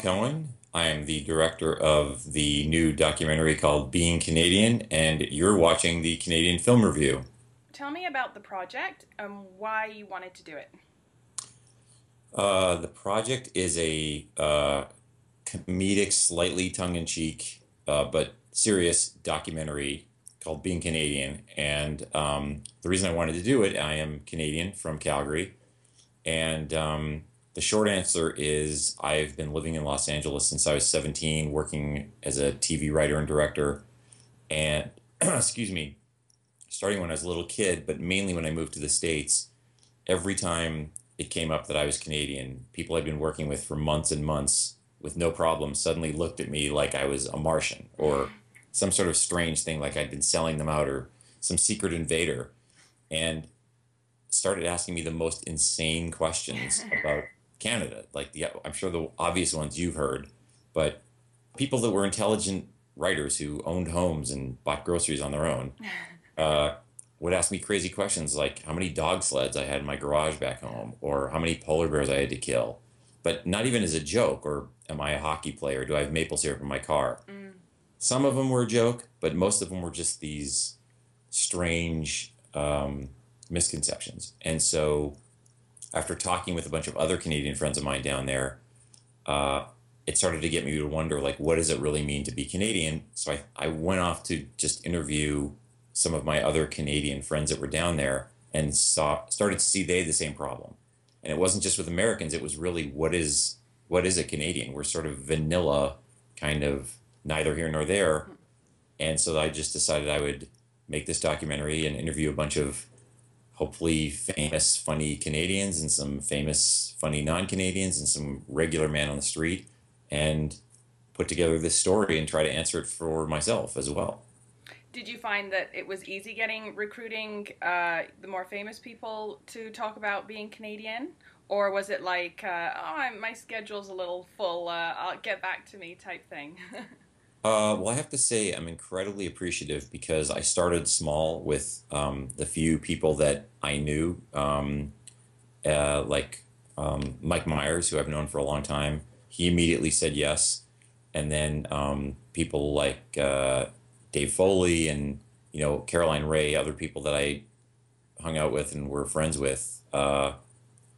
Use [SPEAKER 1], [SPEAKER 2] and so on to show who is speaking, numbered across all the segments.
[SPEAKER 1] Cohen. I am the director of the new documentary called Being Canadian, and you're watching the Canadian Film Review.
[SPEAKER 2] Tell me about the project and why you wanted to do it.
[SPEAKER 1] The project is a comedic, slightly tongue-in-cheek, but serious documentary called Being Canadian. And the reason I wanted to do it, I am Canadian from Calgary, and the short answer is I've been living in Los Angeles since I was 17, working as a TV writer and director, and excuse me, starting when I was a little kid, but mainly when I moved to the States. Every time it came up that I was Canadian, people I'd been working with for months and months with no problem suddenly looked at me like I was a Martian or some sort of strange thing, like I'd been selling them out or some secret invader, and started asking me the most insane questions about Canada. Like I'm sure the obvious ones you've heard, but people that were intelligent writers who owned homes and bought groceries on their own uh, would ask me crazy questions like how many dog sleds I had in my garage back home, or how many polar bears I had to kill, but not even as a joke, or am I a hockey player? Do I have maple syrup in my car?
[SPEAKER 2] Mm.
[SPEAKER 1] Some of them were a joke, but most of them were just these strange misconceptions. And so, after talking with a bunch of other Canadian friends of mine down there, uh, it started to get me to wonder, like, what does it really mean to be Canadian? So I went off to just interview some of my other Canadian friends that were down there and started to see they had the same problem. And it wasn't just with Americans, it was really what is a Canadian? We're sort of vanilla, kind of neither here nor there. And so I just decided I would make this documentary and interview a bunch of hopefully famous, funny Canadians and some famous, funny non-Canadians and some regular man on the street, and put together this story and try to answer it for myself as well.
[SPEAKER 2] Did you find that it was easy getting recruiting the more famous people to talk about being Canadian? Or was it like, my schedule's a little full, I'll get back to me type thing?
[SPEAKER 1] Well, I have to say I'm incredibly appreciative because I started small with the few people that I knew, like Mike Myers, who I've known for a long time. He immediately said yes, and then people like Dave Foley and Caroline Ray, other people that I hung out with and were friends with.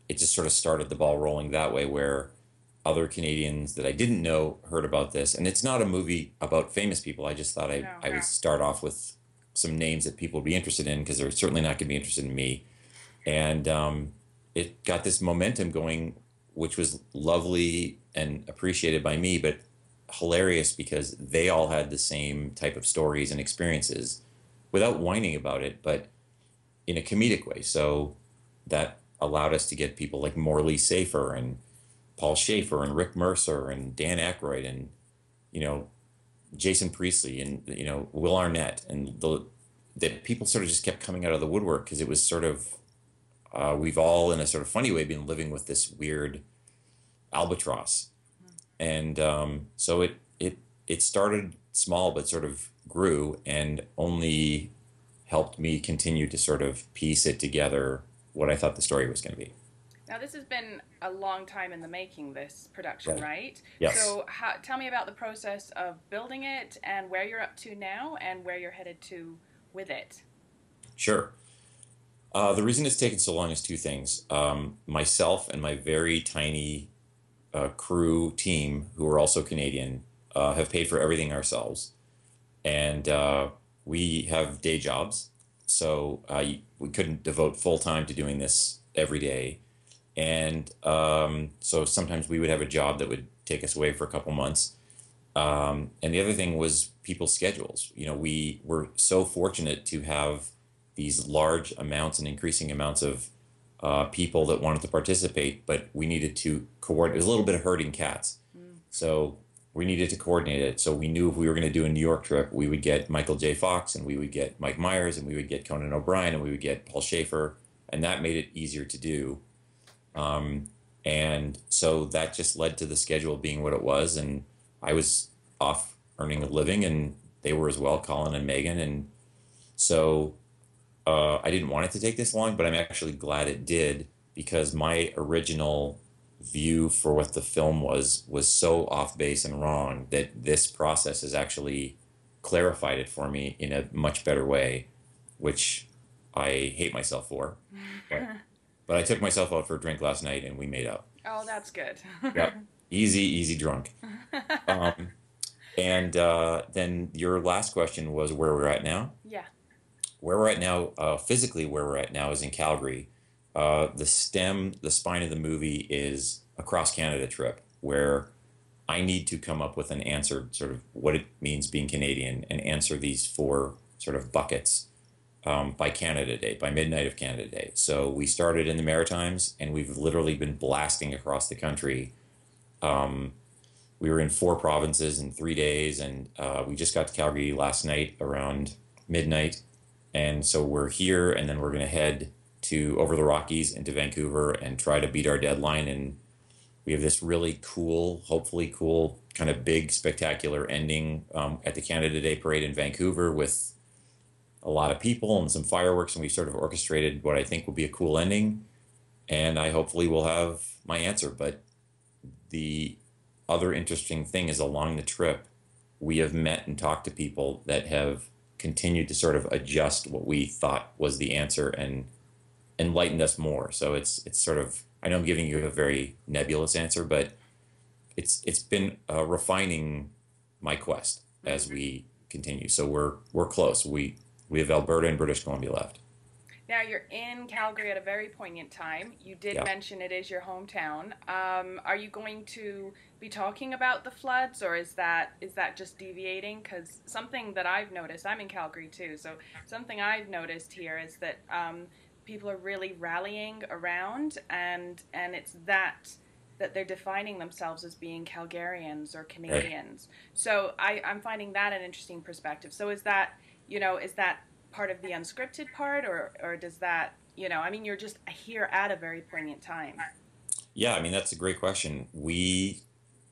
[SPEAKER 1] It just sort of started the ball rolling that way, where other Canadians that I didn't know heard about this. And it's not a movie about famous people. I just thought
[SPEAKER 2] No.
[SPEAKER 1] I would start off with some names that people would be interested in, because they're certainly not going to be interested in me. And it got this momentum going, which was lovely and appreciated by me, but hilarious because they all had the same type of stories and experiences without whining about it, but in a comedic way. So that allowed us to get people like Morley Safer and Paul Schaefer and Rick Mercer and Dan Aykroyd and you know Jason Priestley and Will Arnett, and that people sort of just kept coming out of the woodwork, because it was sort of we've all in a sort of funny way been living with this weird albatross. And so it started small but sort of grew, and only helped me continue to sort of piece it together, what I thought the story was going to be.
[SPEAKER 2] Now, this has been a long time in the making, this production,
[SPEAKER 1] Right.
[SPEAKER 2] right?
[SPEAKER 1] Yes.
[SPEAKER 2] So tell me about the process of building it and where you're up to now and where you're headed to with it.
[SPEAKER 1] Sure. The reason it's taken so long is two things. Myself and my very tiny crew team, who are also Canadian, have paid for everything ourselves. And we have day jobs, so we couldn't devote full time to doing this every day. And so sometimes we would have a job that would take us away for a couple months. And the other thing was people's schedules. We were so fortunate to have these large amounts and increasing amounts of people that wanted to participate, but we needed to coordinate. It was a little bit of herding cats.
[SPEAKER 2] Mm.
[SPEAKER 1] So we needed to coordinate it. So we knew if we were going to do a New York trip, we would get Michael J. Fox, and we would get Mike Myers, and we would get Conan O'Brien, and we would get Paul Schaefer, and that made it easier to do. And so that just led to the schedule being what it was. And I was off earning a living, and they were as well, Colin and Megan. And so I didn't want it to take this long, but I'm actually glad it did, because my original view for what the film was so off base and wrong that this process has actually clarified it for me in a much better way, which I hate myself for. But but I took myself out for a drink last night and we made up.
[SPEAKER 2] Oh, that's good.
[SPEAKER 1] Yep. Easy, easy drunk. Um, and then your last question was where we're at now.
[SPEAKER 2] Yeah.
[SPEAKER 1] Where we're at now, physically, where we're at now is in Calgary. The spine of the movie is a cross Canada trip where I need to come up with an answer, sort of what it means being Canadian, and answer these four sort of buckets by Canada Day, by midnight of Canada Day. So we started in the Maritimes, and we've literally been blasting across the country. Um, we were in four provinces in 3 days, and we just got to Calgary last night around midnight. And so we're here, and then we're going to head to over the Rockies into Vancouver and try to beat our deadline. And we have this really cool, hopefully cool, kind of big, spectacular ending at the Canada Day Parade in Vancouver with a lot of people and some fireworks. And we sort of orchestrated what I think will be a cool ending. And I hopefully will have my answer. But the other interesting thing is along the trip, we have met and talked to people that have continued to sort of adjust what we thought was the answer and enlightened us more. So it's sort of, I know I'm giving you a very nebulous answer, but it's been refining my quest as we continue. So we're close. We have Alberta and British Columbia left.
[SPEAKER 2] Now you're in Calgary at a very poignant time. You did
[SPEAKER 1] Yeah.
[SPEAKER 2] mention it is your hometown. Are you going to be talking about the floods, or is that just deviating? Because something that I've noticed, I'm in Calgary too, so something I've noticed here is that people are really rallying around, and it's that they're defining themselves as being Calgarians or
[SPEAKER 1] Right.
[SPEAKER 2] Canadians. So I'm finding that an interesting perspective. So is that part of the unscripted part, or does that, I mean, you're just here at a very poignant time.
[SPEAKER 1] Yeah, I mean, that's a great question. We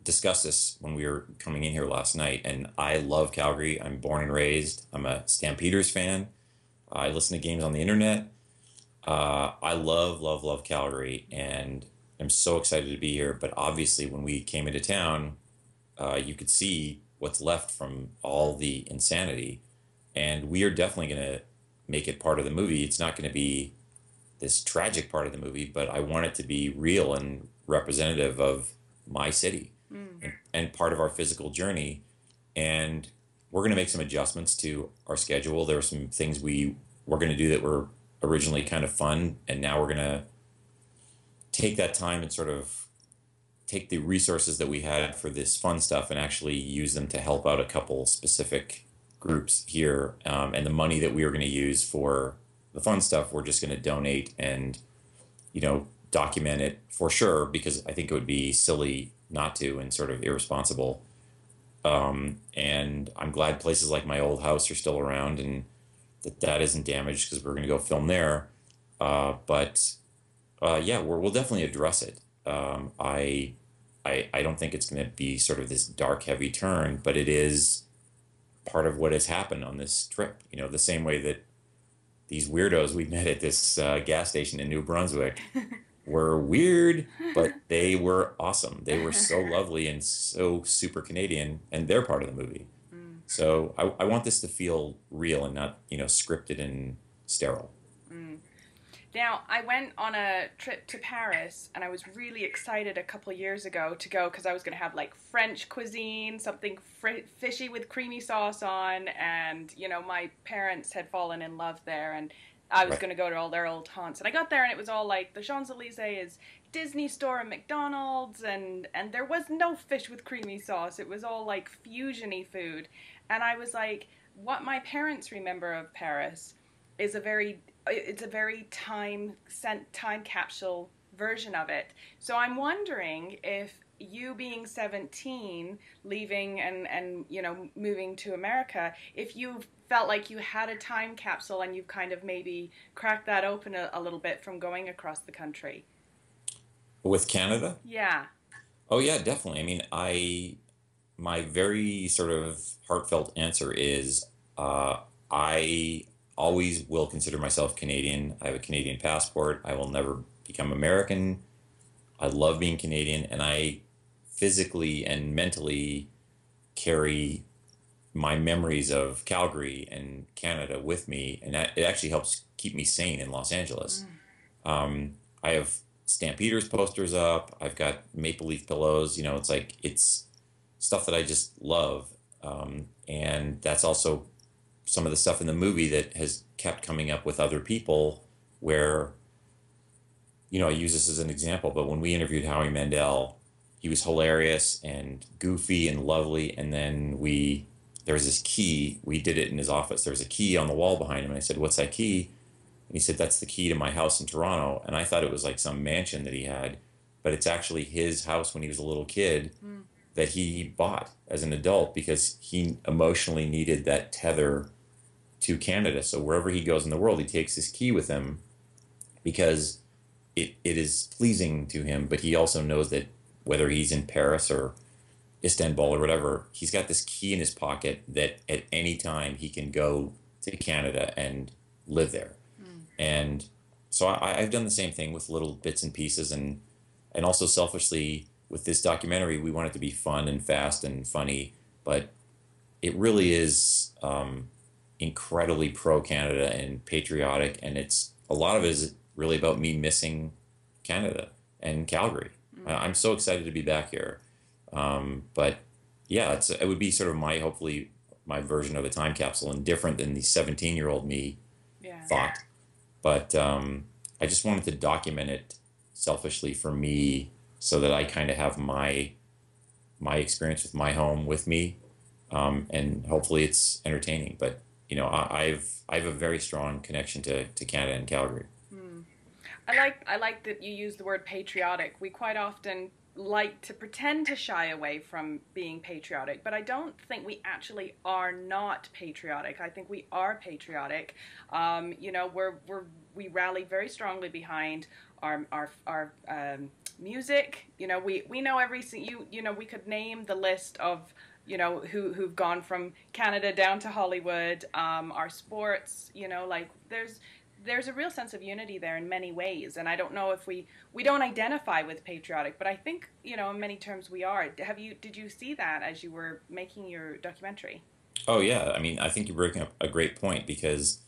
[SPEAKER 1] discussed this when we were coming in here last night, and I love Calgary. I'm born and raised. I'm a Stampeders fan. I listen to games on the internet. I love, love, love Calgary, and I'm so excited to be here. But obviously, when we came into town, you could see what's left from all the insanity, and we are definitely going to make it part of the movie. It's not going to be this tragic part of the movie, but I want it to be real and representative of my city
[SPEAKER 2] Mm.
[SPEAKER 1] and part of our physical journey. And we're going to make some adjustments to our schedule. There are some things we were going to do that were originally kind of fun, and now we're going to take that time and sort of take the resources that we had for this fun stuff and actually use them to help out a couple specific groups here. And the money that we were going to use for the fun stuff, we're just going to donate and, document it for sure, because I think it would be silly not to and sort of irresponsible. And I'm glad places like my old house are still around and that isn't damaged because we're going to go film there. But yeah, we'll definitely address it. I don't think it's going to be sort of this dark, heavy turn, but it is part of what has happened on this trip. The same way that these weirdos we met at this gas station in New Brunswick were weird, but they were awesome. They were so lovely and so super Canadian, and they're part of the movie.
[SPEAKER 2] Mm.
[SPEAKER 1] So I want this to feel real and not, scripted and sterile.
[SPEAKER 2] Mm. Now, I went on a trip to Paris, and I was really excited a couple years ago to go because I was going to have like French cuisine, something fishy with creamy sauce on, and my parents had fallen in love there, and I was
[SPEAKER 1] Right.
[SPEAKER 2] going to go to all their old haunts. And I got there, and it was all like the Champs-Elysees is Disney store and McDonald's, and there was no fish with creamy sauce. It was all like fusiony food, and I was like, what my parents remember of Paris is a very time capsule version of it. So I'm wondering if you being 17, leaving and moving to America, if you felt like you had a time capsule and you've kind of maybe cracked that open a little bit from going across the country.
[SPEAKER 1] With Canada?
[SPEAKER 2] Yeah.
[SPEAKER 1] Oh yeah, definitely. I mean, my very sort of heartfelt answer is I always will consider myself Canadian. I have a Canadian passport. I will never become American. I love being Canadian, and I physically and mentally carry my memories of Calgary and Canada with me, and that it actually helps keep me sane in Los Angeles.
[SPEAKER 2] Mm.
[SPEAKER 1] I have Stampeders posters up. I've got Maple Leaf pillows. It's like it's stuff that I just love, and that's also some of the stuff in the movie that has kept coming up with other people. Where I use this as an example, but when we interviewed Howie Mandel, he was hilarious and goofy and lovely, and then there was this key. We did it in his office. There was a key on the wall behind him. And I said, "What's that key?" And he said, "That's the key to my house in Toronto." And I thought it was like some mansion that he had, but it's actually his house when he was a little kid
[SPEAKER 2] Mm.
[SPEAKER 1] that he bought as an adult because he emotionally needed that tether to Canada. So wherever he goes in the world, he takes his key with him because it is pleasing to him, but he also knows that whether he's in Paris or Istanbul or whatever, he's got this key in his pocket that at any time he can go to Canada and live there.
[SPEAKER 2] Mm.
[SPEAKER 1] And so I've done the same thing with little bits and pieces, and also selfishly with this documentary, we want it to be fun and fast and funny, but it really is incredibly pro Canada and patriotic, and it's a lot of it is really about me missing Canada and Calgary.
[SPEAKER 2] Mm.
[SPEAKER 1] I'm so excited to be back here. But yeah, it would be sort of hopefully my version of a time capsule and different than the 17-year-old me
[SPEAKER 2] Yeah.
[SPEAKER 1] thought. But I just wanted to document it selfishly for me so that I kind of have my experience with my home with me, and hopefully it's entertaining. But I have a very strong connection to Canada and Calgary.
[SPEAKER 2] Mm. I like that you use the word patriotic. We quite often like to pretend to shy away from being patriotic, but I don't think we actually are not patriotic. I think we are patriotic. We rally very strongly behind our music. We know we could name the list of who've gone from Canada down to Hollywood. Our sports, like there's a real sense of unity there in many ways, and I don't know if we don't identify with patriotic, but I think in many terms we are. Did you see that as you were making your documentary?
[SPEAKER 1] Oh yeah, I mean, I think you're breaking up a great point because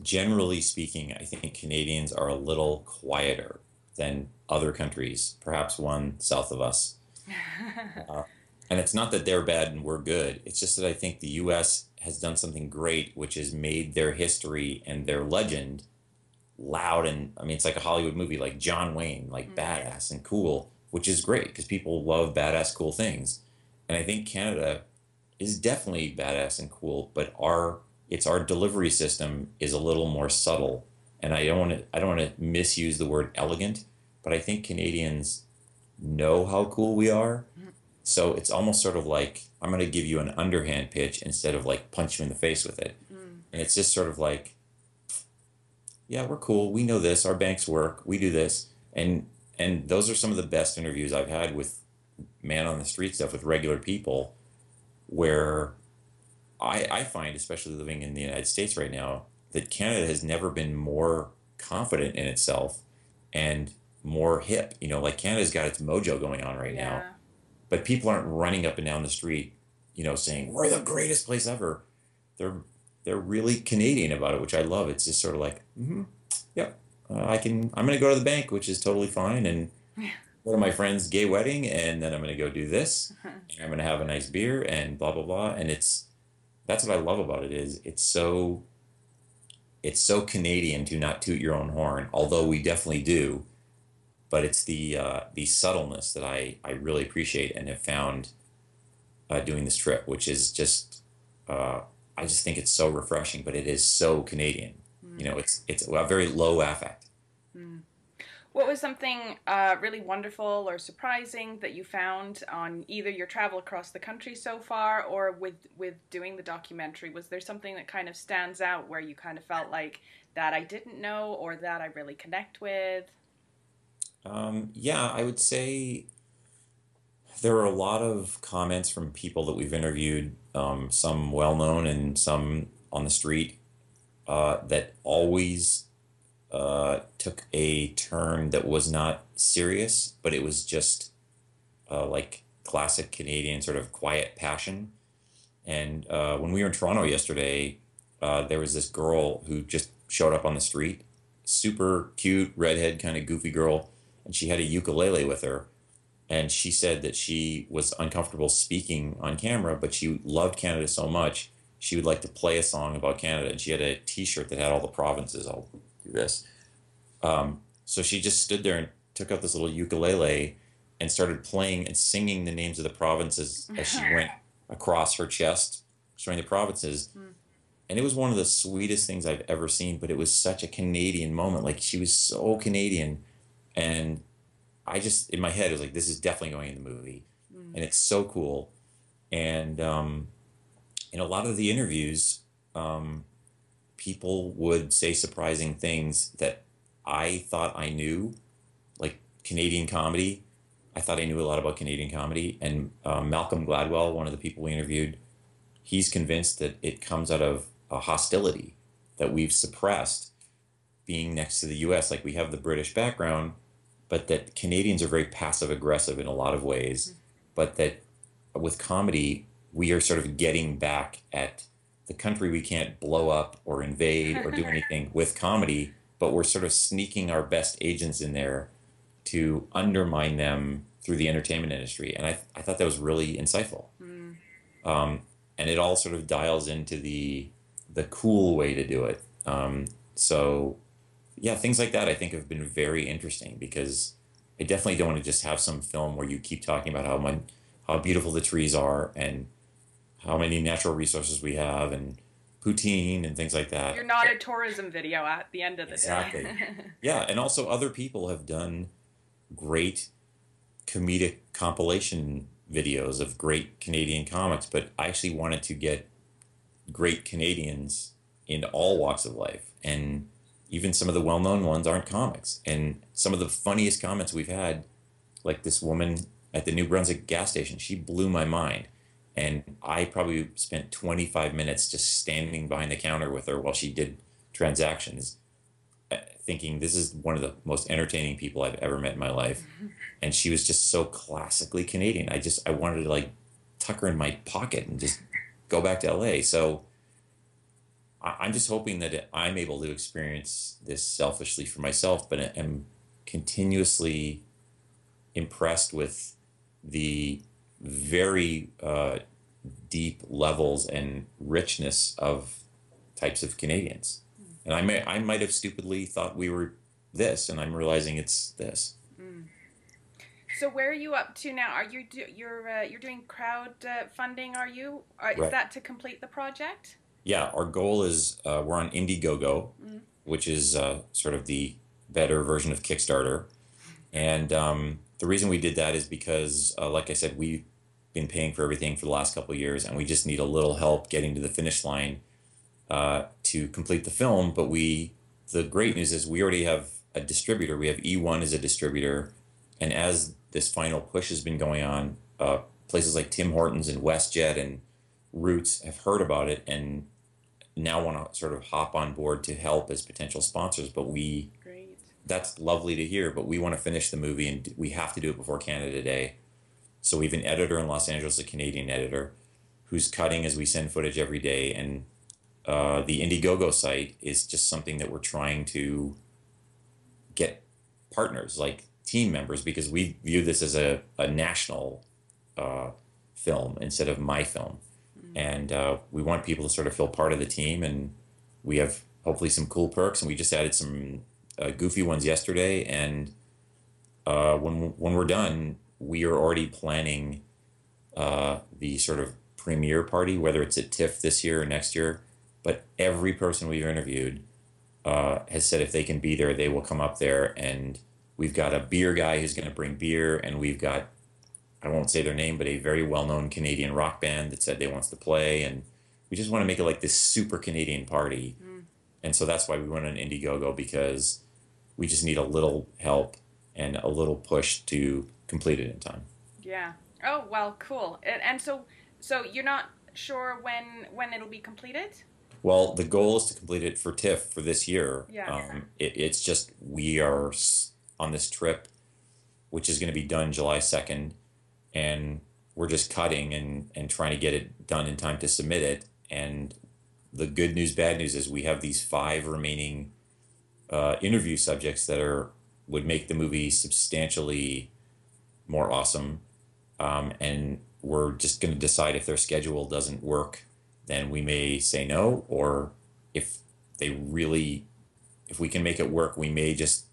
[SPEAKER 1] generally speaking, I think Canadians are a little quieter than other countries, perhaps one south of us. Uh, and it's not that they're bad and we're good. It's just that I think the U.S. has done something great, which has made their history and their legend loud. And I mean, it's like a Hollywood movie, like John Wayne, like
[SPEAKER 2] Mm.
[SPEAKER 1] badass and cool, which is great because people love badass, cool things. And I think Canada is definitely badass and cool, but our delivery system is a little more subtle. And I don't want to misuse the word elegant, but I think Canadians know how cool we are.
[SPEAKER 2] Mm.
[SPEAKER 1] So it's almost sort of like I'm going to give you an underhand pitch instead of like punch you in the face with it.
[SPEAKER 2] Mm.
[SPEAKER 1] And it's just sort of like, yeah, we're cool. We know this. Our banks work. We do this. And those are some of the best interviews I've had with man on the street stuff with regular people where I find, especially living in the United States right now, that Canada has never been more confident in itself and more hip. Like Canada's got its mojo going on right now,
[SPEAKER 2] Yeah.
[SPEAKER 1] but people aren't running up and down the street, saying we're the greatest place ever. They're they're really Canadian about it, which I love. It's just sort of like, yep, I'm going to go to the bank, which is totally fine, and go to my friend's gay wedding, and then I'm going to go do this, and I'm going to have a nice beer, and blah blah blah. And that's what I love about it is it's so Canadian to not toot your own horn, although we definitely do. But it's the subtleness that I really appreciate and have found doing this trip, which is just I just think it's so refreshing, but it is so Canadian. It's a very low affect.
[SPEAKER 2] Mm. What was something really wonderful or surprising that you found on either your travel across the country so far or with doing the documentary? Was there something that kind of stands out where you kind of felt like that I didn't know or that I really connect with?
[SPEAKER 1] Yeah, I would say there are a lot of comments from people that we've interviewed, some well known and some on the street, that always took a turn that was not serious, but it was just like classic Canadian sort of quiet passion. And when we were in Toronto yesterday, there was this girl who just showed up on the street, super cute, redhead, kind of goofy girl, and she had a ukulele with her. And she said that she was uncomfortable speaking on camera, but she loved Canada so much, she would like to play a song about Canada. And she had a T-shirt that had all the provinces. I'll do this. So she just stood there and took out this little ukulele and started playing and singing the names of the provinces as she went across her chest, showing the provinces. And it was one of the sweetest things I've ever seen, but it was such a Canadian moment. Like, she was so Canadian. And I just, in my head, it was like, this is definitely going in the movie. And it's so cool. And in a lot of the interviews, people would say surprising things that I thought I knew, like Canadian comedy. I thought I knew a lot about Canadian comedy. And Malcolm Gladwell, one of the people we interviewed, he's convinced that it comes out of a hostility that we've suppressed being next to the US. Like, we have the British background, but that Canadians are very passive aggressive in a lot of ways. But that with comedy, we are sort of getting back at the country we can't blow up or invade or do anything with comedy, but we're sort of sneaking our best agents in there to undermine them through the entertainment industry. And I thought that was really insightful. And it all sort of dials into the cool way to do it. So yeah, things like that I think have been very interesting, because I definitely don't want to just have some film where you keep talking about how beautiful the trees are and how many natural resources we have and poutine and things like that.
[SPEAKER 2] You're not a tourism video at the end of the
[SPEAKER 1] Exactly.
[SPEAKER 2] day.
[SPEAKER 1] Yeah, and also other people have done great comedic compilation videos of great Canadian comics, but I actually wanted to get great Canadians in all walks of life. And even some of the well-known ones aren't comics. And some of the funniest comments we've had, like this woman at the New Brunswick gas station, she blew my mind. And I probably spent 25 minutes just standing behind the counter with her while she did transactions, thinking this is one of the most entertaining people I've ever met in my life. And she was just so classically Canadian. I wanted to like tuck her in my pocket and just go back to LA. So I'm just hoping that I'm able to experience this selfishly for myself, but am continuously impressed with the very deep levels and richness of types of Canadians. And I might have stupidly thought we were this, and I'm realizing it's this.
[SPEAKER 2] So where are you up to now? Are you're doing crowd funding? Are you? Is
[SPEAKER 1] Right.
[SPEAKER 2] that to complete the project?
[SPEAKER 1] Yeah, our goal is we're on IndieGoGo, which is sort of the better version of Kickstarter. And the reason we did that is because, like I said, we've been paying for everything for the last couple of years, and we just need a little help getting to the finish line to complete the film. But the great news is we already have a distributor. We have eOne as a distributor, and as this final push has been going on, places like Tim Hortons and WestJet and Roots have heard about it and now want to sort of hop on board to help as potential sponsors. But
[SPEAKER 2] Great.
[SPEAKER 1] that's lovely to hear, but we want to finish the movie and we have to do it before Canada Day. So we have an editor in Los Angeles, a Canadian editor, who's cutting as we send footage every day. And the IndieGoGo site is just something that we're trying to get partners, like team members, because we view this as a national film instead of my film. And we want people to sort of feel part of the team. And we have hopefully some cool perks. And we just added some goofy ones yesterday. And when we're done, we are already planning the sort of premiere party, whether it's at TIFF this year or next year. But every person we've interviewed has said if they can be there, they will come up there. And we've got a beer guy who's going to bring beer. And we've got, I won't say their name, but a very well-known Canadian rock band that said they wants to play. And we just want to make it like this super Canadian party. And so that's why we went on IndieGoGo, because we just need a little help and a little push to complete it in time.
[SPEAKER 2] Yeah. Oh, well, cool. And so you're not sure when it'll be completed?
[SPEAKER 1] Well, the goal is to complete it for TIFF for this year.
[SPEAKER 2] Yes.
[SPEAKER 1] It's just we are on this trip, which is going to be done July 2nd, and we're just cutting and trying to get it done in time to submit it. And the good news, bad news is we have these five remaining interview subjects that are would make the movie substantially more awesome. And we're just going to decide if their schedule doesn't work, then we may say no, or if they really, if we can make it work, we may just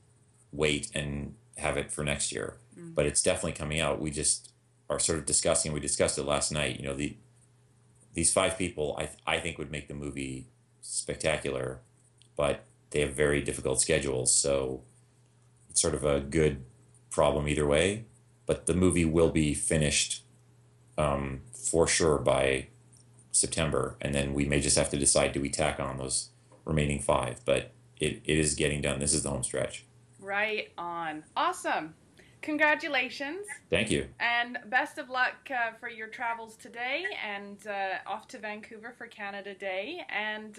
[SPEAKER 1] wait and have it for next year.
[SPEAKER 2] Mm.
[SPEAKER 1] But it's definitely coming out. We just are sort of discussing. We discussed it last night. You know, these five people, I think would make the movie spectacular, but they have very difficult schedules. So it's sort of a good problem either way. But the movie will be finished for sure by September, and then we may just have to decide, do we tack on those remaining five? But it is getting done. This is the home stretch.
[SPEAKER 2] Right on. Awesome. Congratulations.
[SPEAKER 1] Thank you.
[SPEAKER 2] And best of luck for your travels today, and off to Vancouver for Canada Day. And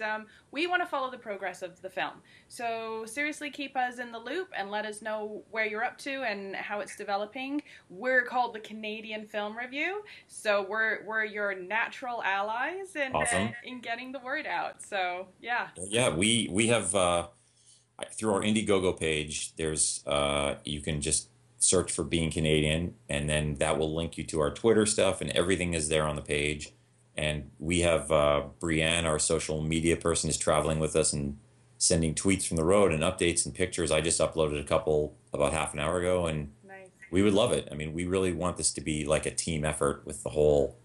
[SPEAKER 2] we want to follow the progress of the film. So seriously, keep us in the loop and let us know where you're up to and how it's developing. We're called the Canadian Film Review, so we're your natural allies
[SPEAKER 1] Awesome.
[SPEAKER 2] in getting the word out. So yeah.
[SPEAKER 1] Yeah, we have through our IndieGoGo page. There's you can just search for Being Canadian, and then that will link you to our Twitter stuff, and everything is there on the page. And we have Brianne, our social media person, is traveling with us and sending tweets from the road and updates and pictures. I just uploaded a couple about half an hour ago, and
[SPEAKER 2] Nice.
[SPEAKER 1] we would love it. I mean, we really want this to be like a team effort with the whole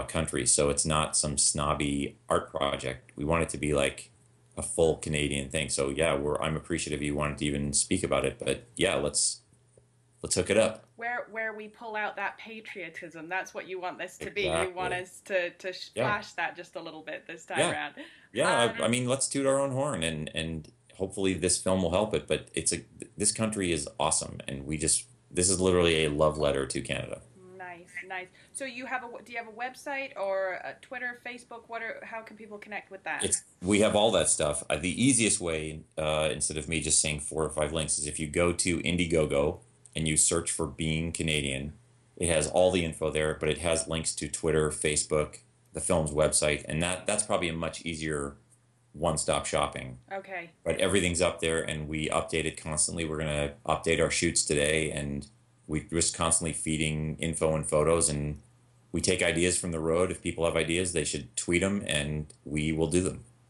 [SPEAKER 1] country, so it's not some snobby art project. We want it to be like a full Canadian thing. So yeah, I'm appreciative you wanted to even speak about it, but yeah, let's hook it up.
[SPEAKER 2] Where we pull out that patriotism. That's what you want this to be. You want
[SPEAKER 1] Exactly.
[SPEAKER 2] us to
[SPEAKER 1] Yeah.
[SPEAKER 2] flash that just a little bit this time
[SPEAKER 1] Yeah.
[SPEAKER 2] around.
[SPEAKER 1] Yeah. I mean, let's toot our own horn, and hopefully this film will help it. But this country is awesome, and this is literally a love letter to Canada.
[SPEAKER 2] Nice, nice. So do you have a website or a Twitter, Facebook? How can people connect with that?
[SPEAKER 1] We have all that stuff. The easiest way, instead of me just saying 4 or 5 links, is if you go to IndieGoGo and you search for Being Canadian. It has all the info there, but it has links to Twitter, Facebook, the film's website, and that's probably a much easier one-stop shopping.
[SPEAKER 2] Okay.
[SPEAKER 1] But everything's up there, and we update it constantly. We're going to update our shoots today, and we're just constantly feeding info and photos, and we take ideas from the road. If people have ideas, they should tweet them, and we will do them.